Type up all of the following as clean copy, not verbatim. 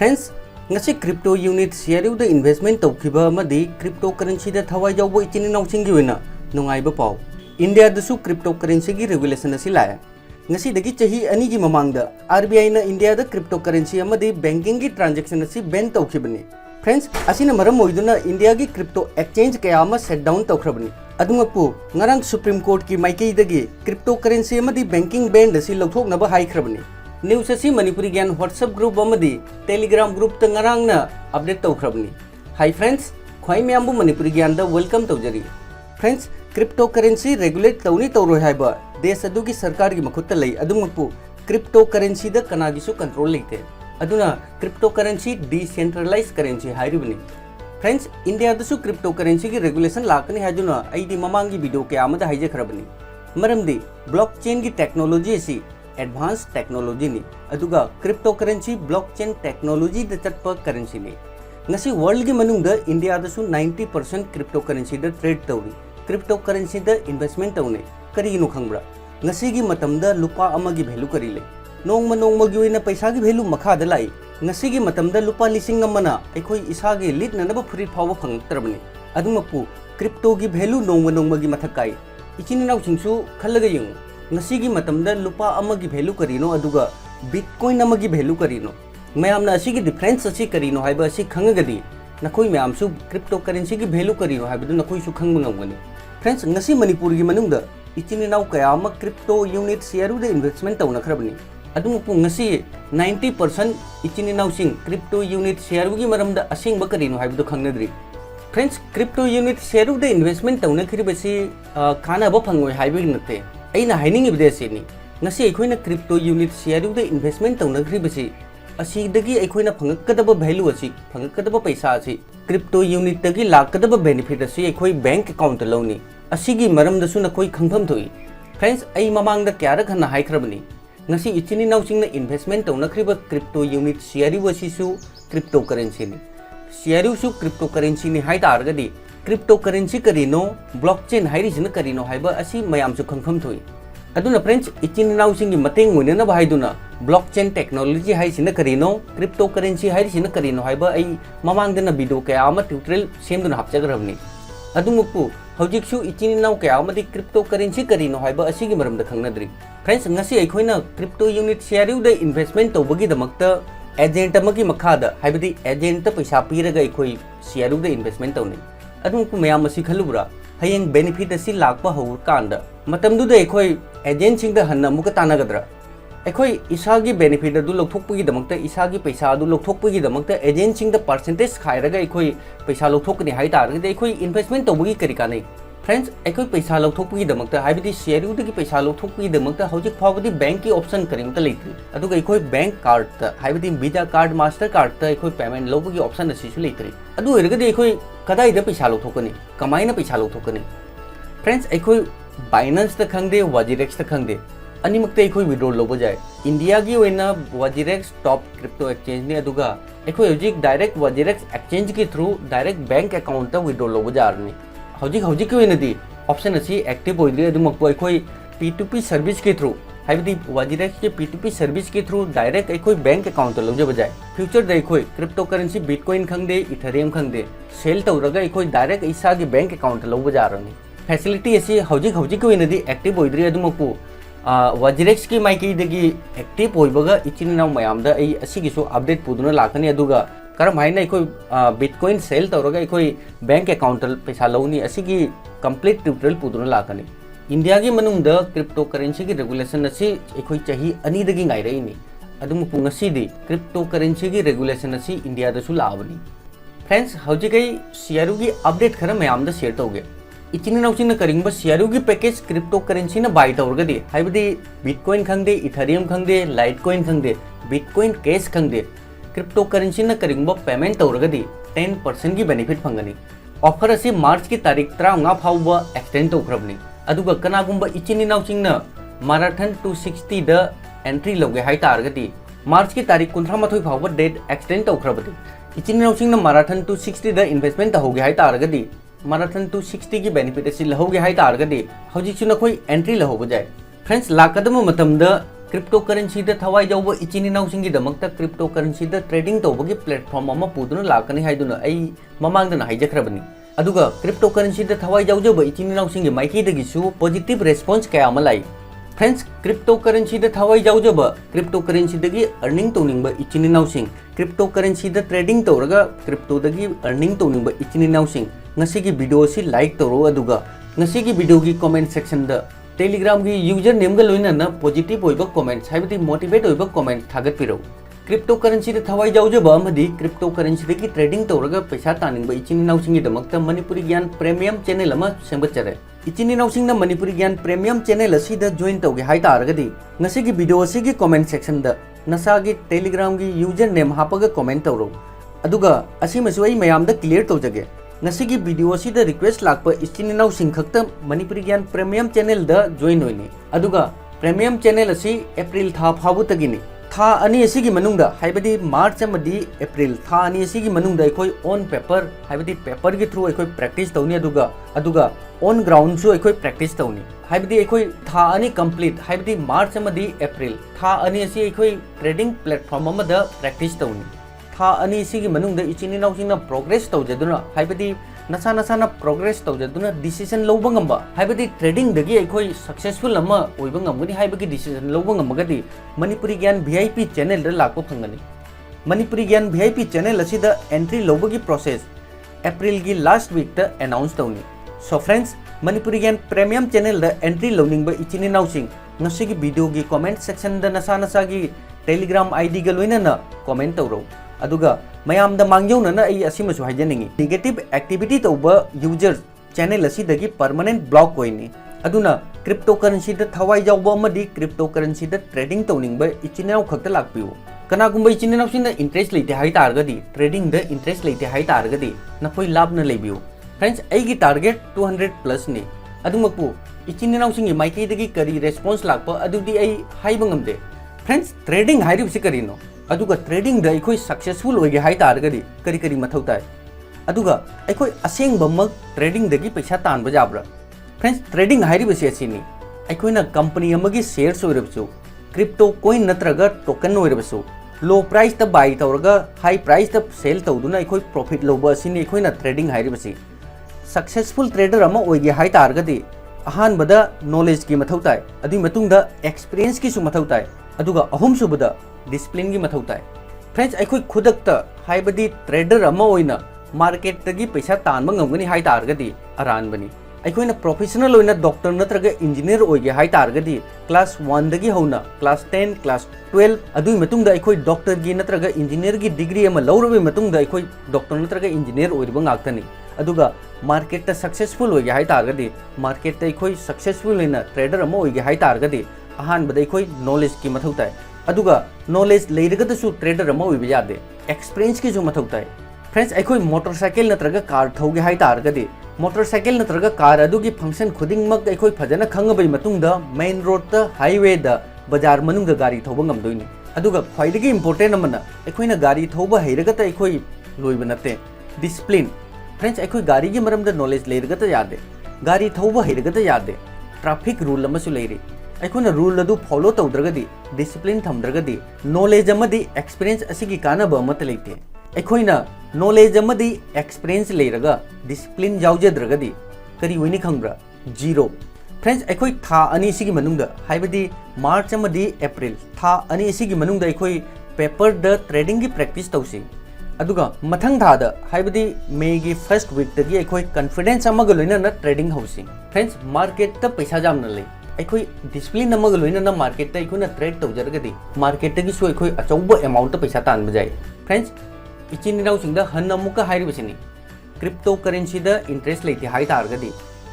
Friends ngasi crypto unit share da investment tawkhiba amadi cryptocurrency da thawai jawbo ichini nauching gi wena nungai ba paw India da su cryptocurrency gi regulation asi la ngasi dagi chahi ani gi mamang da RBI na India da cryptocurrency amadi banking gi transaction asi ban tawkhibani friends asina maram oiduna India gi crypto exchange kaya ama set down tawkhrabani adungapu ngarang Supreme Court ki maikei dagi cryptocurrency amadi banking ban da si lawthok na ba haikrabani news असी Manipuri Gyan WhatsApp group अमदी Telegram group त ngarang na update तौख्रबनी hi friends खोई म्यामबु मणिपुरी ज्ञान दा welcome तौजरी friends crypto currency regulate तौनी तौरो हाइबा देश अदुगी सरकार की मखुत लई अदुमपु क्रिप्टो करेंसी दा कनागिसु कंट्रोल लेते अदुना क्रिप्टो करेंसी डिसेंट्रलाइज करेंसी हाइरिबनी फ्रेंड्स इंडिया दसु क्रिप्टो करेंसी की रेगुलेशन लाकनी हाजुना आईदी ममांगी वीडियो के आमद हाइजे खरबनी मरमदी ब्लॉकचेन की टेक्नोलॉजी सी एडवांस टेक्नोलॉजी नि अदुगा क्रिप्टो करेंसी ब्लॉकचेन टेक्नोलॉजी द चटप करेंसी नि ngasi वर्ल्ड की मनुंग द इंडिया दसु 90% क्रिप्टो करेंसी द ट्रेड तौरी क्रिप्टो करेंसी द इन्वेस्टमेंट तौने करीनु खंगब्रा ngasi gi matam da lupa ama gi value kari le nongma gi oina paisa gi value makha da lai ngasi gi matam da lupa lising amana ekhoi isa gi lit na ba free fawa phangtrabni adumapu crypto की value nongma gi mathakai ichini naw singsu khallaga yung ngasi gi matam da lupa ama gi value karino aduga bitcoin ama gi value karino mayam na asi gi difference asi karino haiba asi khangagadi nakoi mayam su cryptocurrency gi value karino haiba du nakoi su khang ngangani friends ngasi manipur gi manung da ichini naw kaya ama crypto unit share da investment tawna khrabni adum pu ngasi 90% ichini naw sing crypto unit share gi maram da asing ba karino haiba du khangnadri friends crypto unit share da investment tawna khiribasi khana ba phangoi haiba gi natte aina haining ibdesini ngasi aikoina crypto unit share da investment tawnagribasi asidagi aikoina phangakadaba value asi phangakadaba paisa asi crypto unit dagi lakadaba benefit asi aikoi bank account lawni asigi maram dasu na koi khangpham thoi friends ai mamang da kyara khana haikrabani ngasi ichini nausingna investment tawnakhriba crypto unit share wasi su cryptocurrency ni share su cryptocurrency ni hai targadi cryptocurrency karino blockchain hairisina karino haiba asi mayam su khangpham thoi aduna friends ichini naw singi mateng moina ba haiduna blockchain technology haisina karino cryptocurrency hairisina karino haiba ai mamang dana video kaya ama tutorial semduna hapchagrabni adumupu hojik su ichini naw kaya ama di cryptocurrency karino haiba asigi maramda khangnadri friends ngasi aikoina crypto unit share da investment tawbagi damakta agent amagi makhada haibadi agent ta paisa piraga aikoi share da investment tawni अदुमकु मयाम असी खलुबरा हयेंग benefit असी लाकपा हौर कांदा मतमदुदा एखोय agent Singh the हन्ना मुका तानागद्रा एखोय इसागी benefit अदु लौथोकपगी दमकता इसागी पैसा अदु लौथोकपगी दमकता agent Singh the percentage खायरगा एखोय पैसा लौथोकनी हाय तारगदे एखोय investment तौबगी करी कानै फ्रेंड्स एखोय पैसा लौथोकपगी दमकता हायबदी शेयर उदगी पैसा लौथोकपगी दमकता हौजिक फावदी बैंक की ऑप्शन करिमता लेत्री अदुगा एखोय बैंक कार्ड त हायबदी वीजा कार्ड मास्टर कार्ड त एखोय पेमेंट लौबगी ऑप्शन असिसु लेत्री अदु ओरगदे एखोय कदाइदा पैसा लौथोकनी कमाइना पैसा लौथोकनी फ्रेंड्स एखोय बाइनेंस त खंगदे वाजिरेक्स त खंगदे अनिमक्ते एखोय विड्रॉल लोबो जाय इंडिया की ओइना वाजिरेक्स टॉप क्रिप्टो एक्सचेंज ने अदुगा एखोय हौजिक डायरेक्ट वाजिरेक्स एक्सचेंज के थ्रू डायरेक्ट बैंक अकाउंट त विड्रॉल लोबो जारनी हौजिक की ओइनादी ऑप्शन असी एक्टिव ओइद्रे अदुमक्पो एखोय P2P सर्विस के थ्रू हाइबदी वाजिरेक्स के P2P सर्विस के थ्रू डायरेक्ट एखोय बैंक अकाउंट त लौजबो जाय फ्यूचर द एखोय क्रिप्टो करेंसी बिटकॉइन खंगदे इथेरियम खंगदे सेल तौरगा एखोय डायरेक्ट इसागी बैंक अकाउंट लौबो जारनी फैसिलिटी असी हौजिक ओइनादी एक्टिव ओइद्रे अदुमक्पो वाजिरेक्स की माइकईदगी एक्टिव ओइबगा इचिनि नाव मयामदा आई असिगिसु अपडेट पुदुना लाकनी अदुगा करम हाइना एखोय बिटकॉइन सेल तौरगा एखोय बैंक अकाउंट पैसा लौनी असिगी कंप्लीट ट्यूटोरियल पुदुना लाकनी इंडिया की मनुंग द क्रिप्टो करेंसी की रेगुलेशन असी एखोय चाही अनीदगी ngairayini अदुम पुंगसीदी क्रिप्टो करेंसी की रेगुलेशन असी इंडिया दसु लाबनी फ्रेंड्स हौजिकै शेयरु की अपडेट खरा मयाम द शेयर तौगे इचिनि नौचिन करिंग ब शेयरु की पैकेज क्रिप्टो करेंसी न बाय तौरगदी हाइबदी बिटकॉइन खंगदे इथेरियम खंगदे लाइटकॉइन खंगदे बिटकॉइन कैश खंगदे क्रिप्टो करेंसी न करिंग ब पेमेंट तौरगदी 10% की बेनिफिट फंगनी ऑफर असी मार्च की तारीख 13 फाउबा एक्सटेंड तौखरबनी अदुगा कनागुंबा इचिनि नौचिंगना मैराथन 260 द एंट्री लौगे हाय तारगदी मार्च की तारीख 19 फाउबा डेट एक्सटेंड तौखरबदी इचिनि नौचिंगना मैराथन 260 द इन्वेस्टमेंट होगे हाय तारगदी मैराथन 260 की बेनिफिट असी लहोगे हाय तारगदी हौजिकसु नखोय एंट्री लहोबो जाय फ्रेंड्स लाकदम मतमदा क्रिप्टो करेंसी थवाई जाऊब इचिन इनाउसिंगीदमक्ता क्रिप्टो करेंसी ट्रेडिंग तौबगी प्लेटफॉर्म अमा पुदुना लाकनी हाइदुना अई ममांगदना हाइजखरबनी अदुगा क्रिप्टो करेंसी थवाई जाऊजब इचिन इनाउसिंगी माइकीदगिसु पॉजिटिव रेस्पॉन्स कया अमा लाई फ्रेंड्स क्रिप्टो करेंसी थवाई जाऊजब क्रिप्टो करेंसी अर्निंग तौनिंग इचिन इनाउसिंग क्रिप्टो करेंसी ट्रेडिंग तौरगा क्रिप्टोदगी अर्निंग तौनिंग इचिन इनाउसिंग ngasiगी वीडियो से लाइक तौरो अदुगा ngasiगी वीडियो की कमेंट सेक्शन द टेलीग्राम की यूजर नेम गा लोइना पॉजिटिव होइबा कमेंट्स हाइबदी मोटिवेट होइबा कमेंट थागतपिरो क्रिप्टो करेंसी थवाई जाऊजब अमदी क्रिप्टो करेंसी की ट्रेडिंग तौरगा पैसा तानिंग इचिन इनाउसिंगी दमक्ता मणिपुरी ज्ञान प्रीमियम चैनल अमा सेंबचरे इचिन इनाउसिंगना मणिपुरी ज्ञान प्रीमियम चैनल असिदा जॉइन तौगे हाइतारगदी ngasiगी वीडियो असिगी कमेंट सेक्शन द नसागी टेलीग्राम की यूजर नेम हापगा कमेंट तौरो अदुगा असिमसु अई मयामदा क्लियर तौजगे ngasiगी वीडियो असिद रिक्वेस्ट लाकपा इचिन इनाउसिंग खक्ता मणिपुरी ज्ञान प्रीमियम चैनल द जॉइन होइनी अदुगा प्रीमियम चैनल असी अप्रैल था फाबुतगिनी था अनि असिगी मनुंगदा हाइबदी मार्च अमदी अप्रैल था अनि असिगी मनुंगदा अखोय ऑन पेपर हाइबदी पेपर की थ्रू अखोय प्रैक्टिस तौनी अदुगा ऑन ग्राउंड सु अखोय प्रैक्टिस तौनी हाइबदी अखोय था अनि कंप्लीट हाइबदी मार्च अमदी अप्रैल था अनि असी अखोय ट्रेडिंग प्लेटफॉर्म अमदा प्रैक्टिस तौनी था अनि इसिगी मनुंगदा इचिन इनाउसिंगना प्रोग्रेस तौजदुना हाइबदी नसा नसाना प्रोग्रेस तौजदुना डिसीजन लौबा ngamba हाइबदी ट्रेडिंग दगी अखोय सक्सेसफुल अमा ओइबा ngमगनी हाइबगी डिसीजन लौबा ngमगदी मणिपुरी ज्ञान वीआईपी चैनल द लाको फंगनी मणिपुरी ज्ञान वीआईपी चैनल असिदा एंट्री लौबगी प्रोसेस अप्रैल की लास्ट वीक द अनाउंस तौनी so friends Manipuri Gyan premium channel द एंट्री लौनिंगबा इचिन इनाउसिंग ngasiगी वीडियो की कमेंट सेक्शन द नसा नसागी टेलीग्राम आईडी गा लोइना कमेंट तौरो अदुगा मयामदा मांगजौनना अई असिमसु हाइजनिंगी नेगेटिव एक्टिविटी तौबा यूजर चैनल असिदगी परमानेंट ब्लॉक होइनी अदुना क्रिप्टो करेंसी द थवाई जाउबा अमदी क्रिप्टो करेंसी द ट्रेडिंग तौनिंगबा इचिनाव खक्ता लाकपियो कनागुंबा इचिनाव सिन इंटरेस्ट लेते हाइ तारगदी ट्रेडिंग द इंटरेस्ट लेते हाइ तारगदी नखोय लाभना लेबियो फ्रेंड्स अईगी टारगेट 200 प्लस ने अदुमकपु इचिनाव सिंगी माइकेदगी करी रेस्पॉन्स लाकपा अदुदी अई हाइबा ngमदे फ्रेंड्स ट्रेडिंग हाइरिबसि करिनो अदुगा ट्रेडिंग द अखोय सक्सेसफुल होगे हाइ तारगदी करी करी मथौ ताय अदुगा अखोय असेंगबमक ट्रेडिंग दगी पैसा तानबा जाब्रा फ्रेंड्स ट्रेडिंग हाइरिबसि असिनी अखोयना कंपनी अमगी शेयर्स ओइरबसु क्रिप्टो कॉइन नत्रगा टोकन ओइरबसु लो प्राइस त बाय तौरगा हाई प्राइस त सेल तौदुना अखोय प्रॉफिट लौबा असिनी अखोयना ट्रेडिंग हाइरिबसि सक्सेसफुल ट्रेडर अमा ओइगे हाइ तारगदी अहानबदा नॉलेज की मथौ ताय अदुई मतुंगदा एक्सपीरियंस की सु मथौ ताय अदुगा अहुम सुबदा डिसिप्लिन की मथौ ताय फ्रेंड्स अखोय खुदक्ता हाइबदी ट्रेडर अमा ओइना मार्केट तगी पैसा तानबा ngमगनी हाइ तारगदी अरानबनी अखोयना प्रोफेशनल ओइना डॉक्टर नत्रगा इंजीनियर ओइगे हाइ तारगदी क्लास 1 दगी हौना क्लास 10 क्लास 12 अदुई मतुंगदा अखोय डॉक्टर की नत्रगा इंजीनियर की डिग्री अमा लौरबे मतुंगदा अखोय डॉक्टर नत्रगा इंजीनियर ओइरबा ngakतनी अदुगा मार्केट ता सक्सेसफुल ओइगे हाइ तारगदी मार्केट ता अखोय सक्सेसफुल ओइना ट्रेडर अमा ओइगे हाइ तारगदी अहानबदा अखोय नॉलेज की मथौ ताय अदुगा नॉलेज लेरगदसु ट्रेडर अमा ओइबा यादे एक्सपीरियंस की जो मथौ ताय फ्रेंड्स अखोय मोटरसाइकिल नत्रगा कार थौगे हाइ तारगदी मोटरसाइकिल नत्रगा कार अदुगी फंक्शन खुदिंगमक अखोय फजना खंगबई मतुंगदा मेन रोड ता हाईवे दा बाजार मनुंगदा गाड़ी थौबा ngमदोइनी अदुगा ख्वाइदगी इंपोर्टेंट अमना अखोयना गाड़ी थौबा हैरगता अखोय लोइबा नते डिसिप्लिन फ्रेंड्स अखोय गाड़ी की मरमदा नॉलेज लेरगता यादे गाड़ी थौबा हैरगता यादे ट्रैफिक रूल अमसु लेरी अखोना रूल अदु फॉलो तौद्रगदी डिसिप्लिन थमद्रगदी नॉलेज अमदी एक्सपीरियंस असिगी कानबा अमत लेते अखोइना नॉलेज अमदी एक्सपीरियंस लेरगा डिसिप्लिन याउजद्रगदी करी ओइनी खंगब्रा जीरो फ्रेंड्स अखोय था अनि सिगी मनुंगदा हाइबदी मार्च अमदी अप्रैल था अनि सिगी मनुंगदा अखोय पेपर द ट्रेडिंग की प्रैक्टिस तौसी अदुगा मथंग थादा हाइबदी मे की फर्स्ट वीक तगी अखोय कॉन्फिडेंस अमगा लोइना ट्रेडिंग हौसी फ्रेंड्स मार्केट त पैसा जामना ले अखोय डिसिप्लिन अमगा लोइना मार्केट त अखोयना ट्रेड तौजरगदी मार्केट तगी सु अखोय अचौबा अमाउंट पैसा तानबा जाय फ्रेंड्स इचिन इनाउसिंगदा हन अमुका हाइरिबसिनी क्रिप्टो करेंसी द इंटरेस्ट लेते हाइ तारगदी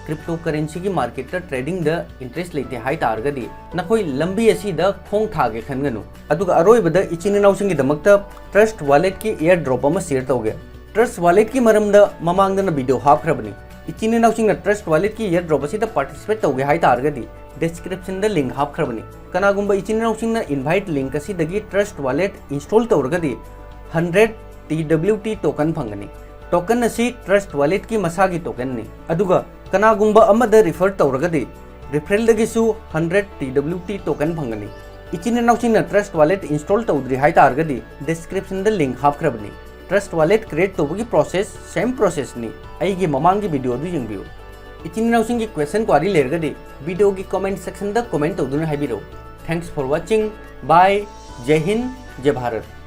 क्रिप्टो करेंसी की मार्केट द ट्रेडिंग द इंटरेस्ट लेते हाइ तारगदी नखोय लंबी असी द खोंग थागे खनगनु अदुगा अरोइबदा इचिन इनाउसिंगी दमक्ता ट्रस्ट वॉलेट की एयर ड्रॉप अमा शेयर तौगे ट्रस्ट वॉलेट की मरमदा ममांगदना वीडियो हाफखरबनी इचिन इनाउसिंगना ट्रस्ट वॉलेट की एयर ड्रॉप असी द पार्टिसिपेट तौगे हाइ तारगदी डिस्क्रिप्शन द लिंक हाफखरबनी कनागुंबा इचिन इनाउसिंगना इनवाइट लिंक असी दगी ट्रस्ट वॉलेट इंस्टॉल तौरगदी 100 TWT टोकन फंगनी टोकन असी ट्रस्ट वॉलेट की मसागी टोकन ने अदुगा कनागुंबा अमदा रिफर तौरगदी रिफरल दगिसु 100 TWT टोकन फंगनी इचिन इनाउसिंगना ट्रस्ट वॉलेट इंस्टॉल तौद्री हाइतारगदी डिस्क्रिप्शन द लिंक हापख्रबनी ट्रस्ट वॉलेट क्रिएट तौबगी प्रोसेस सेम प्रोसेस नि अइगी ममांगी वीडियो दु यंगबियो इचिन इनाउसिंगी क्वेश्चन क्वारी लेरगदी वीडियो की कमेंट सेक्शन द कमेंट तौदुना हाइबिरो थैंक्स फॉर वाचिंग बाय जय हिंद जय भारत।